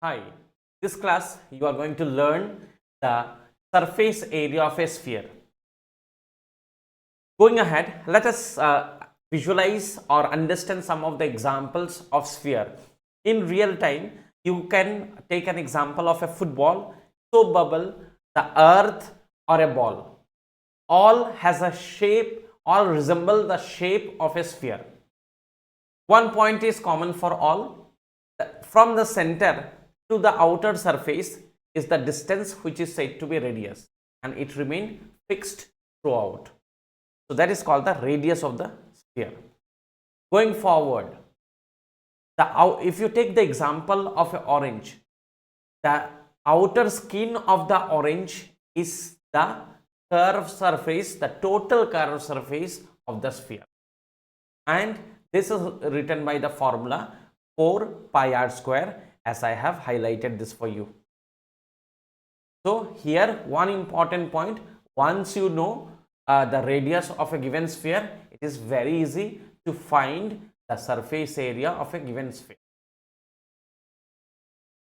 Hi, this class you are going to learn the surface area of a sphere. Going ahead, let us visualize or understand some of the examples of sphere. In real time, you can take an example of a football, soap bubble, the earth or a ball. All has a shape, all resemble the shape of a sphere. One point is common for all. From the center to the outer surface is the distance which is said to be radius, and it remains fixed throughout. So that is called the radius of the sphere. Going forward, if you take the example of an orange, the outer skin of the orange is the curved surface, the total curved surface of the sphere, and this is written by the formula 4 pi r square, as I have highlighted this for you. So here one important point, once you know the radius of a given sphere, it is very easy to find the surface area of a given sphere.